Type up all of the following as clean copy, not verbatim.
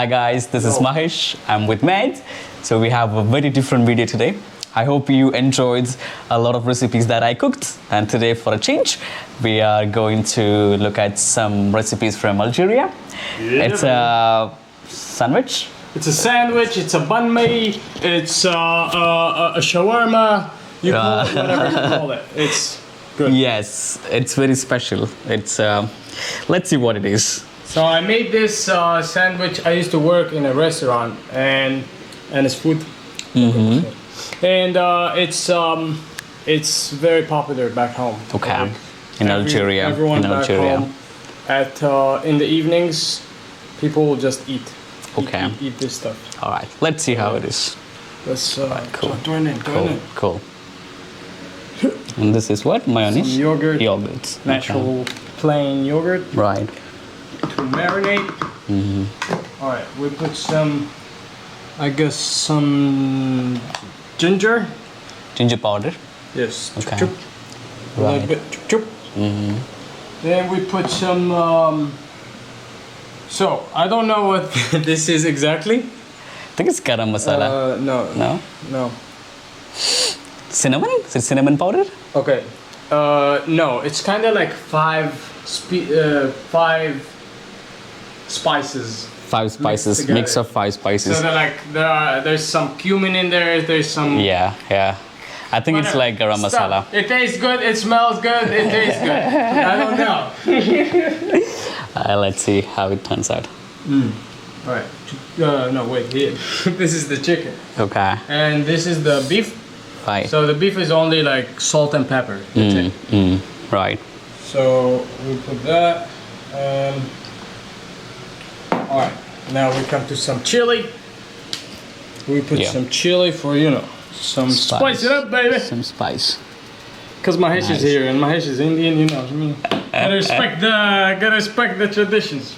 Hi guys, this is Mahesh. I'm with Matt. So we have a very different video today. I hope you enjoyed a lot of recipes that I cooked. And today, for a change, we are going to look at some recipes from Algeria. Yeah. It's a sandwich. It's a sandwich, it's a banh mi, it's a shawarma, you call it whatever you call it. It's good. Yes, it's very special. It's let's see what it is. So I made this sandwich. I used to work in a restaurant and it's food. Mm-hmm. And it's very popular back home. Okay. In Algeria. Everyone in back Algeria. home at in the evenings, people will just eat. Okay. Eat this stuff. All right. Let's see how it is. Let's cool. join in. Cool. And this is what? Mayonnaise? Some yogurt. Yogurt. Natural plain yogurt. Right. To marinate. Mm-hmm. All right. We put some, I guess, some ginger. Ginger powder. Yes. Okay. Chup, chup. A little bit. Chup, chup. Mm-hmm. Then we put some. So I don't know what this is exactly. I think it's garam masala. No. No? No. Cinnamon? Is it cinnamon powder? Okay. No, it's kind of like five spices. Five spices. Mix of five spices. So they're like there's some cumin in there. There's some. Yeah. I think it's like garam masala. It tastes good. It smells good. It tastes good. I don't know. Let's see how it turns out. All right. No, wait. Here. This is the chicken. Okay. And this is the beef. Right. So the beef is only like salt and pepper. That's it. Right. So we put that. All right. Now we come to some chili. We put some chili for some spice it up, baby. Some spice. Cause Mahesh is here and Mahesh is Indian, you know what I mean. Gotta respect the traditions.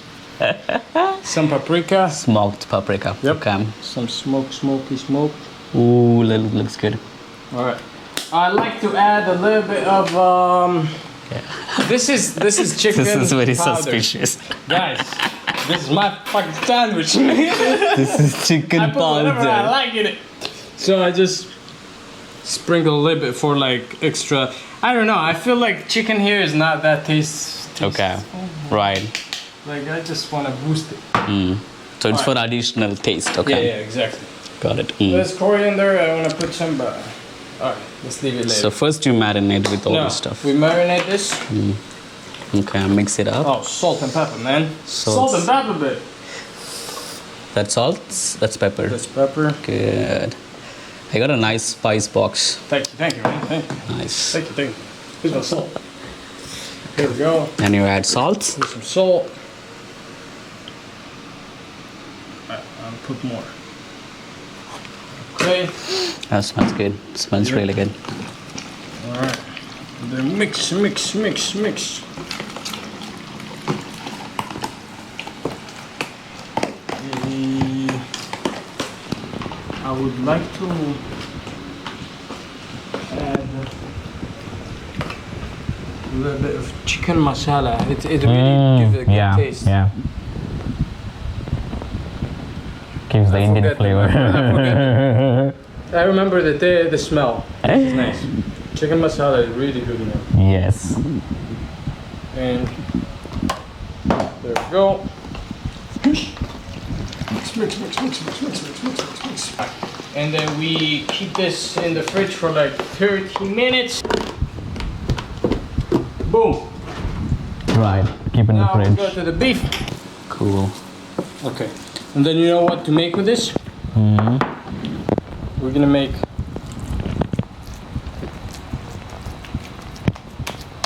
Some paprika. Smoked paprika. Yep. Okay. Some smoky smoke. Ooh, looks good. All right. I like to add a little bit of This is chicken. This is very powder. suspicious. Guys, this is my fucking sandwich. This is chicken I put whatever I powder. like in it. So I just sprinkle a little bit for like extra. I don't know. I feel like chicken here is not that tasty. Okay. Right. Like I just want to boost it. So it's for additional taste. Okay. Yeah, exactly. Got it. There's coriander. I want to put some. Alright, let's leave it later. So first you marinate with all this stuff. We marinate this. Okay, mix it up. Oh, salt and pepper, man. Salt and pepper, bit. That's salt. That's pepper. That's pepper. Good. I got a nice spice box. Thank you, man. Thank you. Nice. Thank you. Here's my salt. Here we go. And you add salt. Here's some salt. Alright, I'll put more. Okay. That smells good. Smells really good. Alright. Then mix. I would like to add a little bit of chicken masala. It really gives a good taste. Yeah. Gives the Indian flavor. I remember the smell. It's nice. Chicken masala is really good now. Yes. And there we go. Mix. And then we keep this in the fridge for like 30 minutes. Boom. Right. Keep in the Now we fridge. go to the beef. Cool. Okay. And then you know what to make with this? We're gonna make.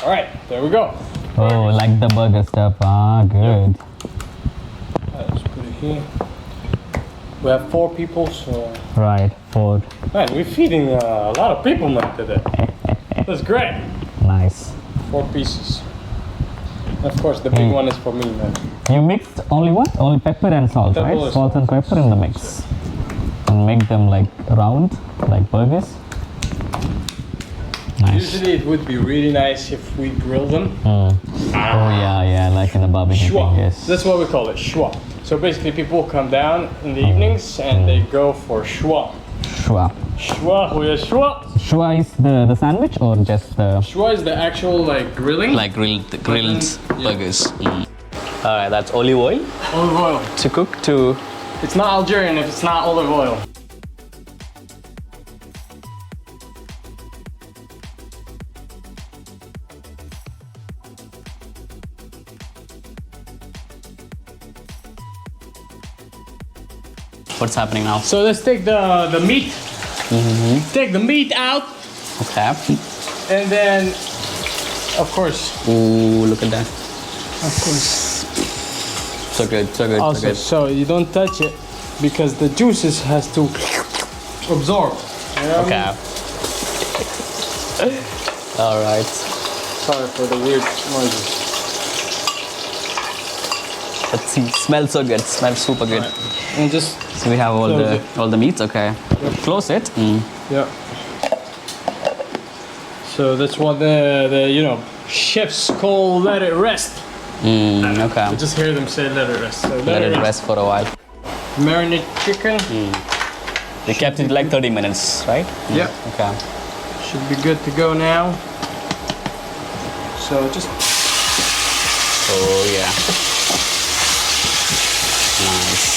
All right, there we go. Oh, like the burger stuff. Ah, good. Let's put it here. We have 4 people, so. Right. 4. Man, we're feeding a lot of people now today. That's great. Nice. 4 pieces. Of course, the big one is for me, man. You mixed only what? Only pepper and salt, right? Salt and pepper in the mix. And make them like round, like burgers. Nice. Usually it would be really nice if we grill them. Oh yeah, like in a barbecue thing, yes. That's what we call it, schwa. So So basically, people come down in the evenings and they go for schwa. Schwa. Schwa, goeie schwa. Schwa is the sandwich or just the... Schwa is the actual like grilling. Like grilled burgers. Mm. Alright, that's olive oil Olive oil. to cook to... It's not Algerian if it's not olive oil. What's happening now? So let's take the meat. Take the meat out, Okay. and then, of course, Ooh, look at that. of course. So good, so good, so Also, good. so you don't touch it because the juices has to absorb. You know what I Okay. mean? Alright. Sorry for the weird noises. Let's see. Smells so good. Smells super good. And just So we have Close all the meats. Okay. Close it. Mm. yeah. So that's what the you know chefs call let it rest. Okay. I just hear them say let it rest. So Let it rest for a while. Marinate chicken. We kept it like 30 minutes, right? Yeah. Okay. Should be good to go now. So just Oh yeah. Nice.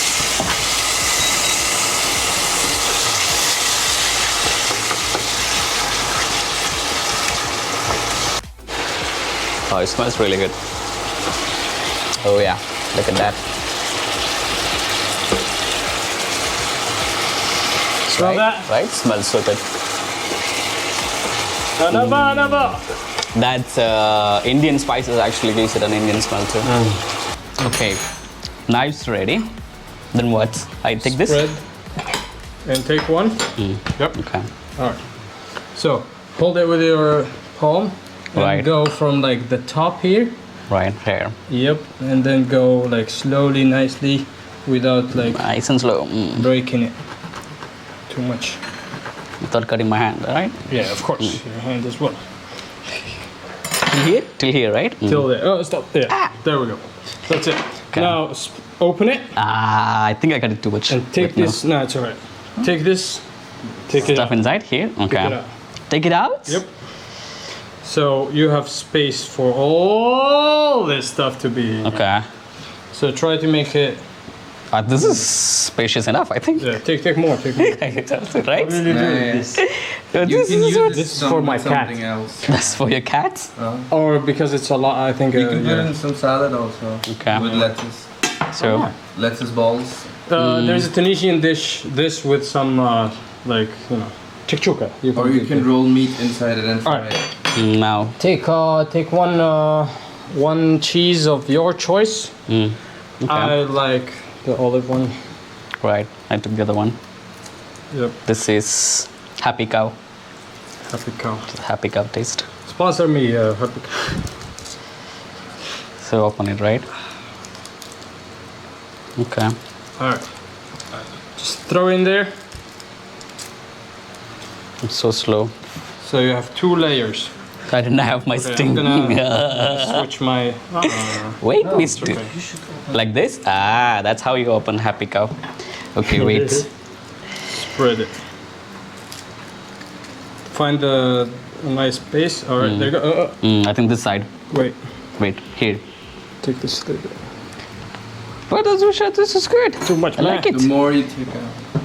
Oh, it smells really good. Oh yeah, look at that. smell Right, that. right? Smells so good. Anaba. That's Indian spices actually gives it an Indian smell too. Okay, knives ready. Then what? I take this? Spread. And take one. Yep. Okay. All right. So hold it with your palm. And Right. go from like the top here. Right here. Yep. And then go like slowly, nicely, without like Nice and slow. breaking it too much. Without cutting my hand, right? Yeah, of course. Your hand as well. Till here? Till here, right? Till there. Oh, stop there. There we go. That's it. Okay. Now open it Ah, I think I cut it too much. and take But no. this. No, it's alright. Take this. Take it Stuff out. inside here? Okay. Take it out. Take it out? Yep. So you have space for all this stuff to be. Okay. So try to make it. This is spacious enough, I think. Yeah, take more. Take more. That's it, right? Really do Nice. this. This You is can use what- this, This is for my cat. something else. That's for your cat? Or because it's a lot, I think. You can put yeah. in some salad also. Okay. With lettuce. So, Lettuce balls. There's a Tunisian dish. This with some like chikchuka. Or you can roll meat inside it and fry Alright. it. now. Take one cheese of your choice. Okay. I like the olive one. Right. I took the other one. Yep. This is Happy Cow. Happy cow. Happy Cow taste. Sponsor me, Happy Cow. So open it, right? Okay. Alright. Just throw in there. It's so slow. So you have 2 layers. I didn't have my Okay, sting. I'm gonna switch my. Wait, mister. okay. Like this? Ah, that's how you open Happy Cow. Okay, wait. Spread it. Find a nice space. Alright, there you go. I think this side. Wait. Wait, here. Take this. What does you shot? This is good. Too much. I like it. The more you take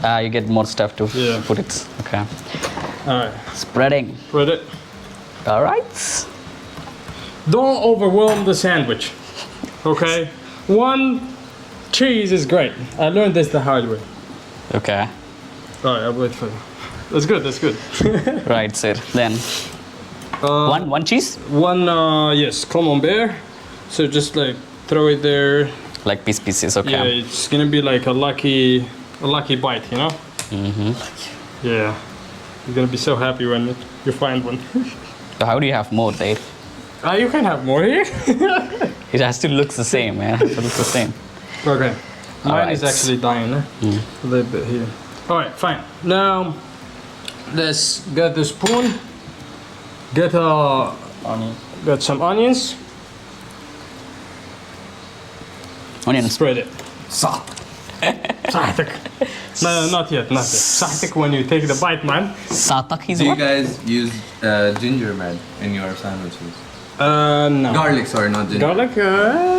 out. You get more stuff to Yeah. put it. Okay. Alright. Spreading. Spread it. All right. Don't overwhelm the sandwich. Okay? One cheese is great. I learned this the hard way. Okay. Alright, I'll wait for you. That's good, that's good. Right, sir. Then one cheese, One, yes, camembert. So just like throw it there. like pieces. Okay. Yeah, it's gonna be like a lucky bite, you know? Yeah. You're gonna be so happy when you find one. So how do you have more there? You can have more here. It has to look the same, man. It has to look the same. Okay. Mine is Alright. actually dying, eh? A little bit here. Alright, fine. Now, let's get the spoon. Get some onions. Onions. Spread it. صحتك. No, not yet, not yet. صحتك when you take the bite, man. Satak is Do you what? guys use ginger bread in your sandwiches? No. Garlic, sorry, not ginger. Garlic?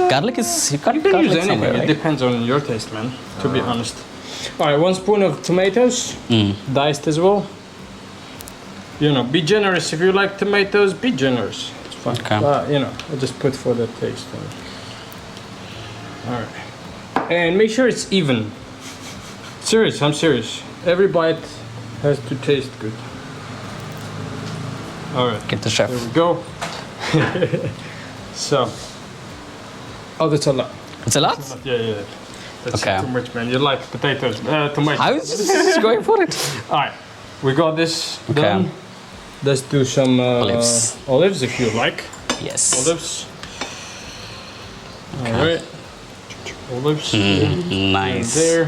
Garlic is... You You can use garlic anything. somewhere, It right? depends on your taste, man, to be honest. Alright, 1 spoon of tomatoes, diced as well. You know, be generous. If you like tomatoes, be generous. It's fine. Okay. You know, I just put for the taste. Alright. And make sure it's even. Serious, I'm serious. Every bite has to taste good. Alright. Get the chef. There we go. So. Oh, that's a lot. It's a lot? Yeah. That's Okay. too much, man. You like potatoes, tomatoes. I was just going for it. Alright, we got this Okay. done. Let's do some Olives. olives if you like. Yes. Olives. Alright. Olives. Nice. There.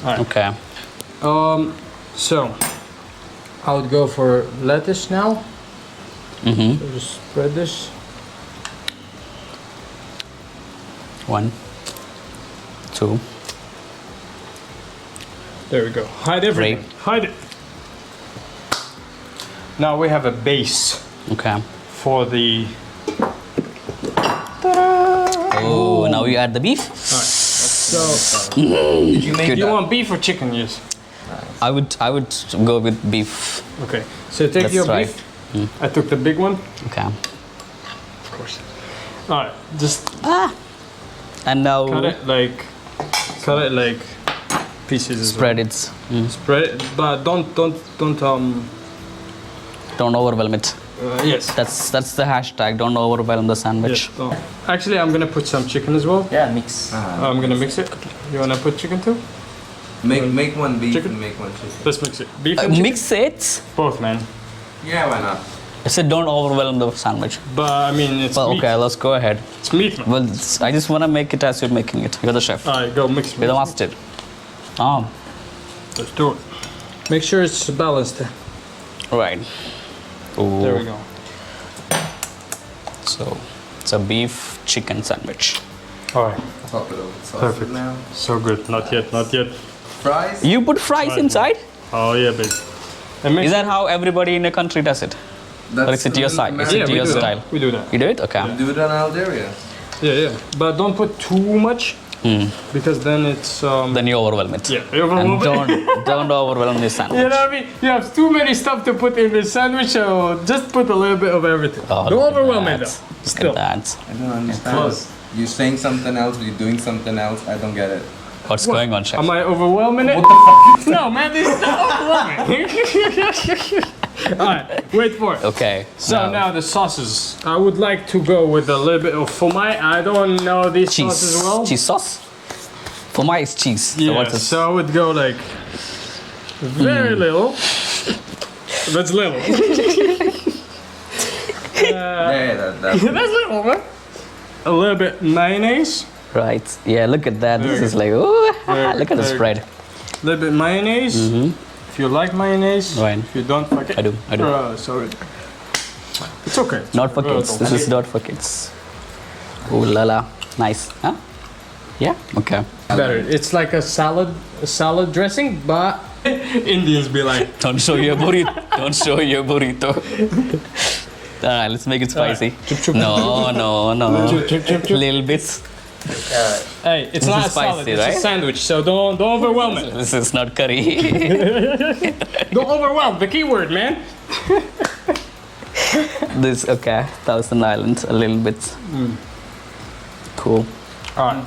Alright. Okay. So I would go for lettuce now. Mm-hmm. So just spread this. 1, 2. There we go. Hide everything. Great. Hide it. Now we have a base Okay. for the. Oh, now you add the beef. So Did you make you that? want beef or chicken? Yes. I would go with beef. Okay. So take Let's your try. beef. I took the big one. Okay. Of course. All right. Just And now cut it like pieces. as spread it. well. Spread it, but don't Don't overwhelm it. yes. That's the hashtag. Don't overwhelm the sandwich. Yes. Oh. Actually, I'm gonna put some chicken as well. Yeah, mix. I'm gonna mix it. You wanna put chicken too? Make one beef Chicken? and make one chicken. Let's mix it. Beef and chicken. Mix it. Both, man. Yeah, why not? I said don't overwhelm the sandwich. But I mean, it's Well, meat. okay, let's go ahead. It's meat, man. Well, I just want to make it as you're making it. You're the chef. All right, go mix. You're the master. Oh, Let's do it. Make sure it's balanced. right. Ooh. There we go. So it's a beef chicken sandwich. All right. Top it over with sauce Perfect. now. So good. Not yet. Not yet. Fries? You put fries Right. inside? Oh yeah, baby. And make Is that how everybody in the country does it? That's Or is it your an side? Is American it we your do that. style? We do that. You do it? Okay. We do it in Algeria. Yeah. But don't put too much because then it's Then you overwhelm it. yeah. And don't overwhelm this sandwich. You know what I mean? You have too many stuff to put in this sandwich, so just put a little bit of everything. Oh, Don't look at overwhelm it that. though. Look Still. at that. I don't understand. Close. You're saying something else, you're doing something else. I don't get it. What's going on, chef? Am I overwhelming it? What the fuck? No, man, this is not overwhelming. Alright, wait for it. Okay. So now the sauces. I would like to go with a little bit of phomai. I don't know these cheese. sauces well. Cheese sauce? For my it's cheese. So Yeah, what's this? so I would go like very little. That's little. Yeah, That's little, man. A little bit mayonnaise. Right. Yeah, look at that. This Very is like, oh, Very look at the very spread. A little bit mayonnaise. If you like mayonnaise. Right. If you don't, fuck it. I do. Sorry. It's okay. Not for kids. This is not for kids. Oh la la. Nice. Huh? Yeah? Okay. Better. It's like a salad dressing, but Indians be like, Don't show your burrito. Don't show your burrito. Alright, let's make it spicy. Chup, chup. No. Chup, chup, chup, chup. Little bits. hey, it's This not is a salad, spicy, it's right? a sandwich, so don't overwhelm it. This is not curry. Don't overwhelm, the key word, man. This, okay. Thousand Island, a little bit. Cool. Alright.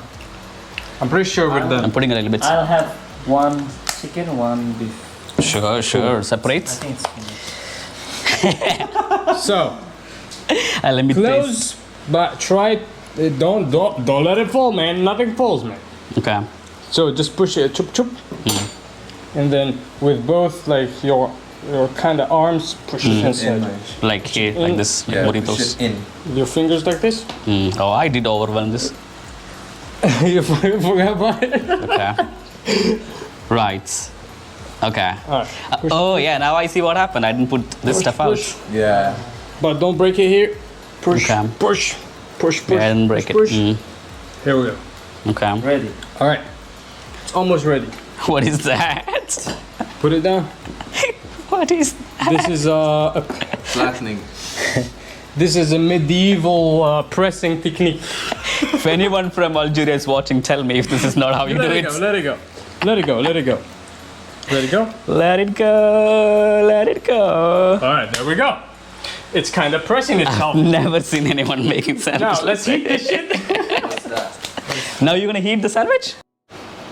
I'm pretty sure we're I'm done. putting a little bit. I'll have one chicken, one beef. Sure. I Separate. think it's finished. So, Let me taste. close, but try, don't let it fall, man. Nothing falls, man. Okay. So just push it, chup chup. And then with both like your kind of arms, push it inside. Like here, like this, like Yeah, burritos. push it in. Your fingers like this. Oh, I did overwhelm this. You forgot about it. Okay. Right. Okay. Alright. Oh yeah, now I see what happened. I didn't put this stuff out. Push. Yeah. But don't break it here. Push, Okay. push, push, push. Yeah, I didn't break push, it. push. Here we go. Okay. Ready. All right. It's almost ready. What is that? Put it down. What is This is Flattening. this is a medieval pressing technique. If anyone from Algeria is watching, tell me if this is not how you do Let it. it go. Let it go. Let it go. Let it go. Let it go. Let it go. Let it go. All right. There we go. It's kind of pressing itself. Never seen anyone making sandwich. Now let's heat this shit. What's that? Now you're gonna heat the sandwich?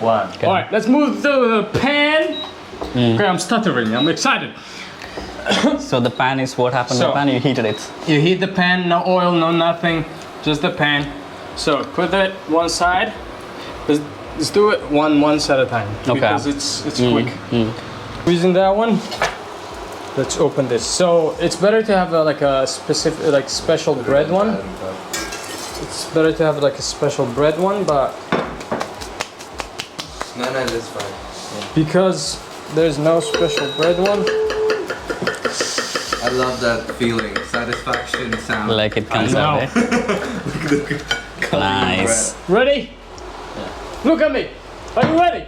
One. All right. Let's move the pan. Okay, I'm stuttering. I'm excited. So the pan is what happened to So- the pan? You heated it. You heat the pan. No oil. No nothing. Just the pan. So put it one side. Let's do it once at a time. Okay. Because it's quick. Using that one. Let's open this. So it's better to have like a specific, like special bread one. It's better to have like a special bread one, but No, that's fine. because there's no special bread one, I love that feeling. Satisfaction sound. Like it comes I out. know. Eh? Nice. ready? Look at me. Are you ready?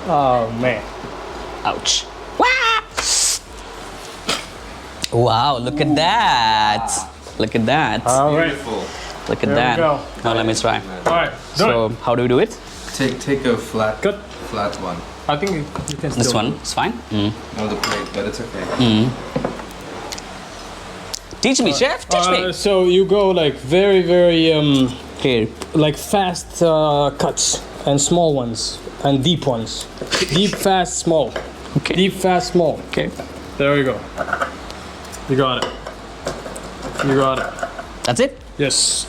Oh man. Ouch. Wow, look at that. Look at that. All right. Beautiful. Look at There we that. go. Now let me try. All right. So how do we do it? Take a flat Good. one. I think you can still This do one it. is fine. No, the plate, but it's okay. Teach me, chef. Teach me. So you go like very Here. like fast cuts and small ones and deep ones. Deep, fast, small. Okay. Deep, fast, small. Okay. There we go. You got it. You got it. That's it. Yes.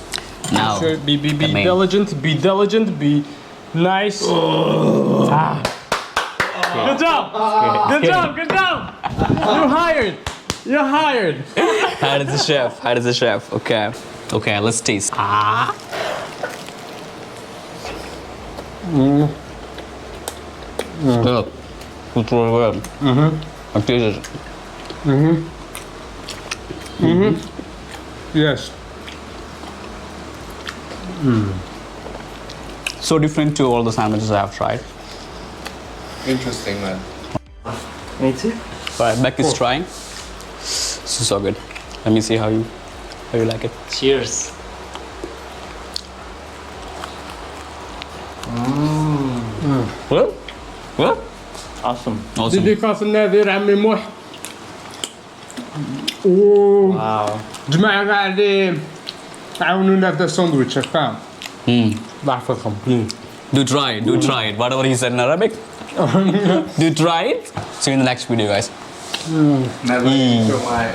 Now. Sure, be the main. diligent. Be diligent. Be nice. Ah. Good job. Good job. Good job. You're hired. You're hired. How does the chef? How does the chef? Okay. Okay, let's taste. Ah. Oh, it's really good. I taste it. Yes. So different to all the sandwiches I've tried. Interesting, man. Me too. All right, Beck is trying. This is so good. Let me see how you like it. Cheers. Well, well, Awesome. awesome. ديديكاس النذير عمي موح. اوه Wow. جماعة قاعد عاونونا في هذا الساندويتش فاهم؟ الله يحفظكم. Do try it. Do try it. Whatever he said in Arabic. Do try it. See you in the next video, guys. Never eat from my